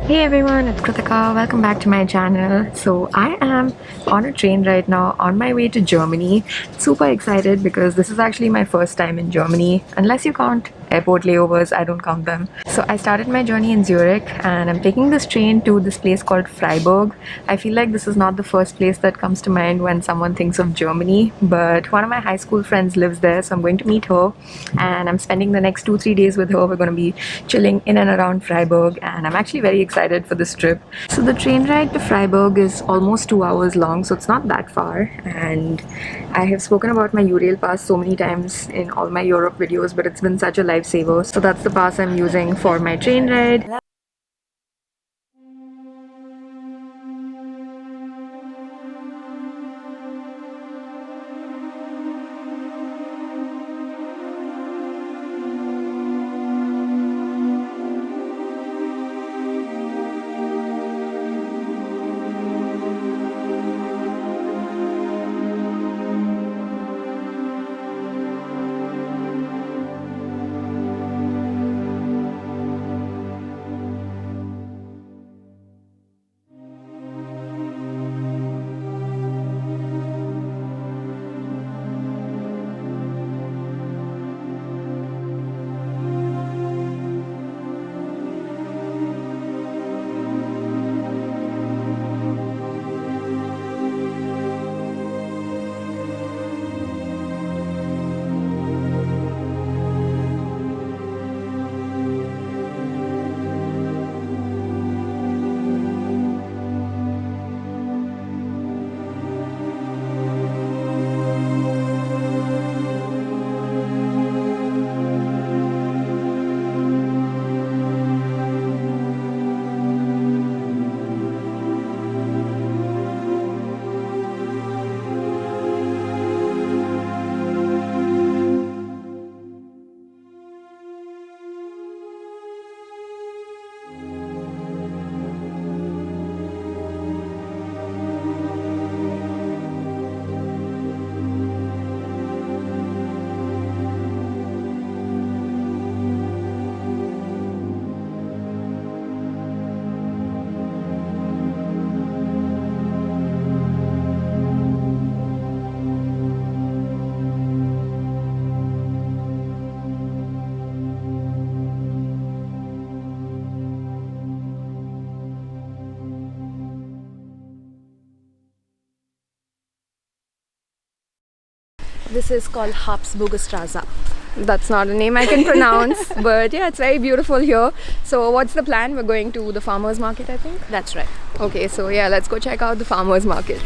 Hey everyone, it's Kritika. Welcome back to my channel. So, I am on a train right now on my way to Germany. Super excited because this is actually my first time in Germany. Unless you count airport layovers, I don't count them. So, I started my journey in Zurich and I'm taking this train to this place called Freiburg. I feel like this is not the first place that comes to mind when someone thinks of Germany, but one of my high school friends lives there, so I'm going to meet her and I'm spending the next 2 3 days with her. We're going to be chilling in and around Freiburg, and I'm actually very excited for this trip. So the train ride to Freiburg is almost 2 hours long, so it's not that far. And I have spoken about my Urail pass so many times in all my Europe videos, but it's been such a lifesaver. So that's the pass I'm using for my train ride. This is called Habsburger Straße. That's not a name I can pronounce, but yeah, it's very beautiful here. So, what's the plan? We're going to the farmers market, I think. That's right. Okay, so yeah, let's go check out the farmers market.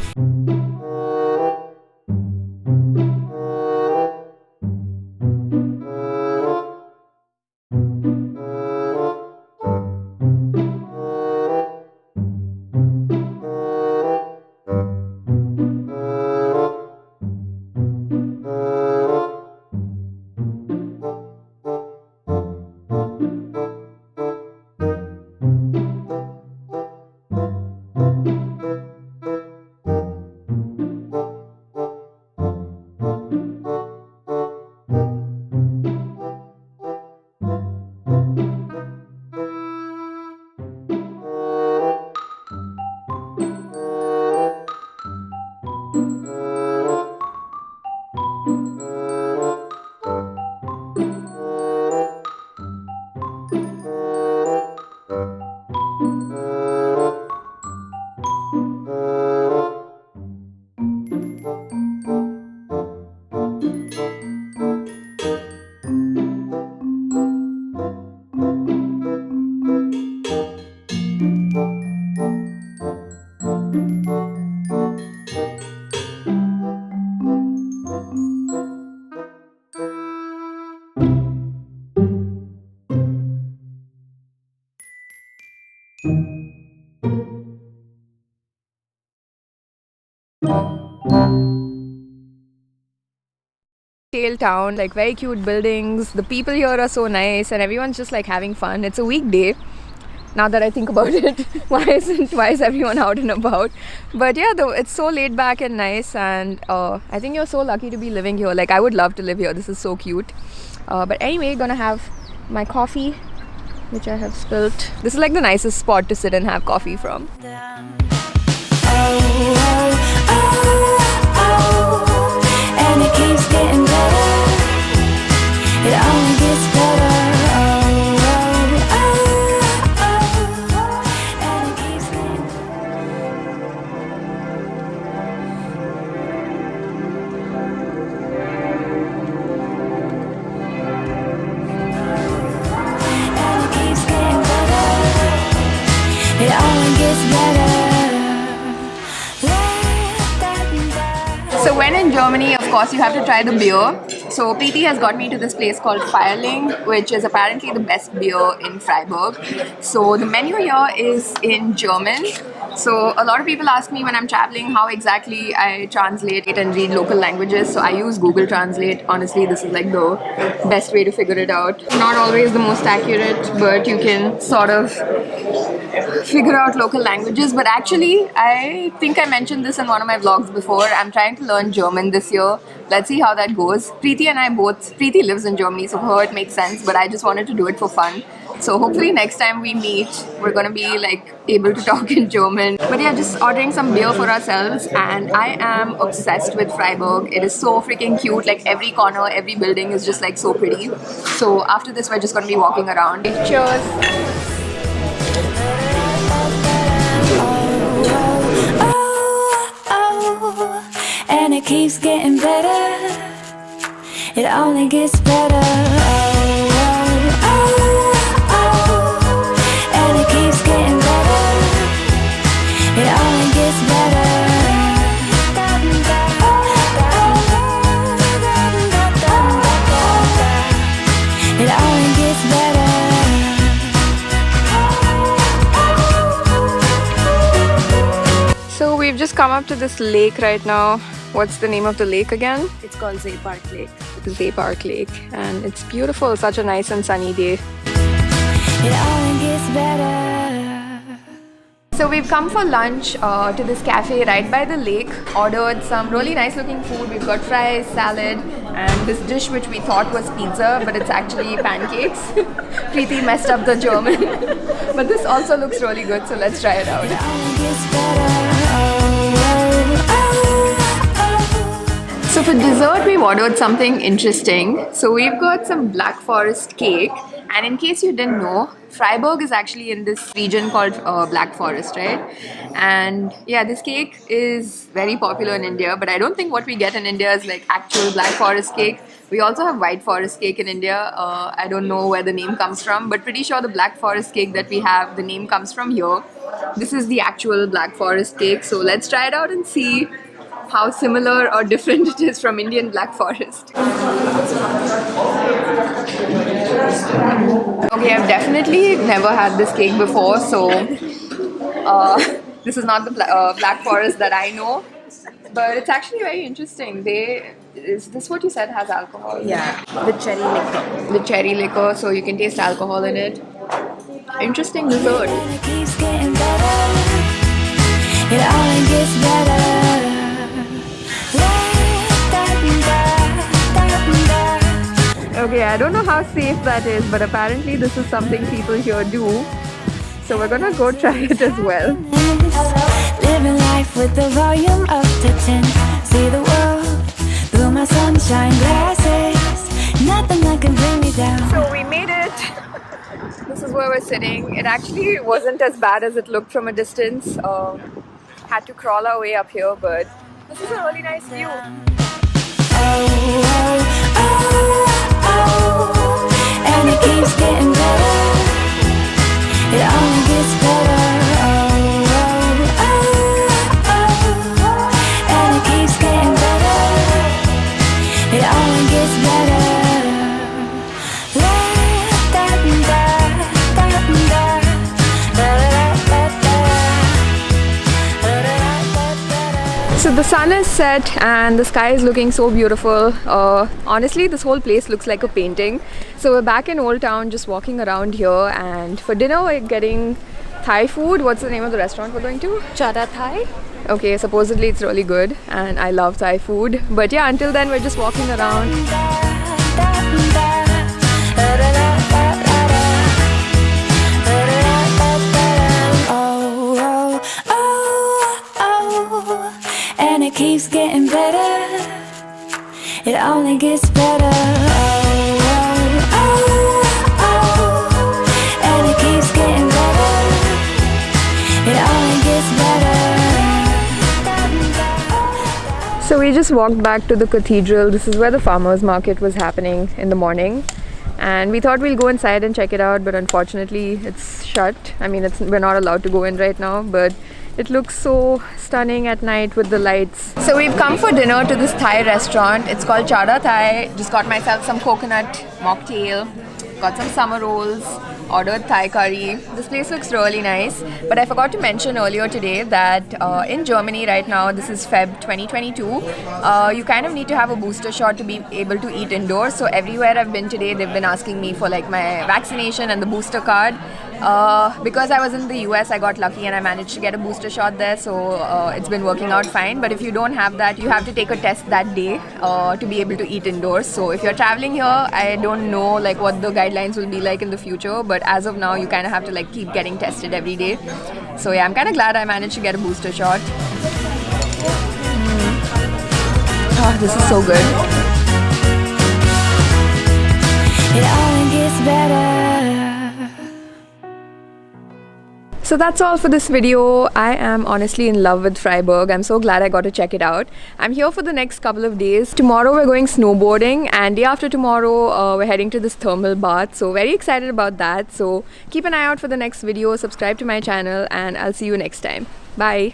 Tail town, like very cute buildings. The people here are so nice, and everyone's just like having fun. It's a weekday. Now that I think about it, why is everyone out and about? But yeah, though it's so laid back and nice, and I think you're so lucky to be living here. Like I would love to live here. This is so cute. But anyway, gonna have my coffee which I have spilt. This is like the nicest spot to sit and have coffee from. And it keeps getting better. It only gets better. And it keeps getting And it keeps getting better. It only gets better. So when in Germany, of course, you have to try the beer. So Preeti has got me to this place called Feierling, which is apparently the best beer in Freiburg. So the menu here is in German. So a lot of people ask me when I'm traveling how exactly I translate it and read local languages. So I use Google Translate. Honestly, this is like the best way to figure it out. Not always the most accurate, but you can sort of figure out local languages. But actually, I think I mentioned this in one of my vlogs before. I'm trying to learn German this year. Let's see how that goes. Preeti and I both, Preeti lives in Germany, so for her it makes sense, but I just wanted to do it for fun. So hopefully next time we meet, we're gonna be like able to talk in German. But yeah, just ordering some beer for ourselves, and I am obsessed with Freiburg. It is so freaking cute. Like every corner, every building is just like so pretty. So after this, we're just gonna be walking around. Cheers! And it keeps getting better. It only gets better. And it keeps getting better. It only gets better. It only gets better. So we've just come up to this lake right now. What's the name of the lake again? It's called Zeepark Lake. Zeepark Lake, and it's beautiful. Such a nice and sunny day. It only gets better. So we've come for lunch to this cafe right by the lake. Ordered some really nice looking food. We've got fries, salad, and this dish which we thought was pizza, but it's actually pancakes. Preeti messed up the German. But this also looks really good, so let's try it out. It only gets better. So for dessert, we've ordered something interesting. So we've got some Black Forest cake. And in case you didn't know, Freiburg is actually in this region called Black Forest, right? And yeah, this cake is very popular in India, but I don't think what we get in India is like actual Black Forest cake. We also have White Forest cake in India. I don't know where the name comes from, but pretty sure the Black Forest cake that we have, the name comes from here. This is the actual Black Forest cake. So let's try it out and see how similar or different it is from Indian Black Forest. Okay, I've definitely never had this cake before, so this is not the Black Forest that I know, but it's actually very interesting. Is this what you said has alcohol? Yeah, the cherry liquor. The cherry liquor, so you can taste alcohol in it. Interesting dessert. And it keeps getting better. It only gets better. Okay, I don't know how safe that is, but apparently this is something people here do. So we're gonna go try it as well. Living life with the volume up to 10. See the world through my sunshine glasses. Nothing that can bring me down. So we made it. This is where we're sitting. It actually wasn't as bad as it looked from a distance. Had to crawl our way up here, but this is a really nice view. And it keeps getting better. It only gets better. And it keeps getting better. It only gets better. So the sun is set and the sky is looking so beautiful. Honestly, this whole place looks like a painting. So we're back in Old Town, just walking around here, and for dinner we're getting Thai food. What's the name of the restaurant we're going to? Chada Thai. Okay, supposedly it's really good and I love Thai food. But yeah, until then we're just walking around. It only gets better. Oh, oh, oh. And it keeps getting better. It only gets better. So we just walked back to the cathedral. This is where the farmers market was happening in the morning. And we thought we'll go inside and check it out, but unfortunately it's shut. I mean, we're not allowed to go in right now, but it looks so stunning at night with the lights. So we've come for dinner to this Thai restaurant. It's called Chada Thai. Just got myself some coconut mocktail, got some summer rolls, ordered Thai curry. This place looks really nice. But I forgot to mention earlier today that in Germany right now, this is Feb 2022, you kind of need to have a booster shot to be able to eat indoors. So everywhere I've been today, they've been asking me for like my vaccination and the booster card. Because I was in the US, I got lucky and I managed to get a booster shot there, so it's been working out fine. But if you don't have that, you have to take a test that day to be able to eat indoors. So if you're traveling here, I don't know like what the guidelines will be like in the future, but as of now, you kind of have to like keep getting tested every day. So yeah, I'm kind of glad I managed to get a booster shot. Oh, this is so good. It only gets better. So that's all for this video. I am honestly in love with Freiburg. I'm so glad I got to check it out. I'm here for the next couple of days. Tomorrow we're going snowboarding, and day after tomorrow we're heading to this thermal bath. So very excited about that. So keep an eye out for the next video. Subscribe to my channel, and I'll see you next time. Bye.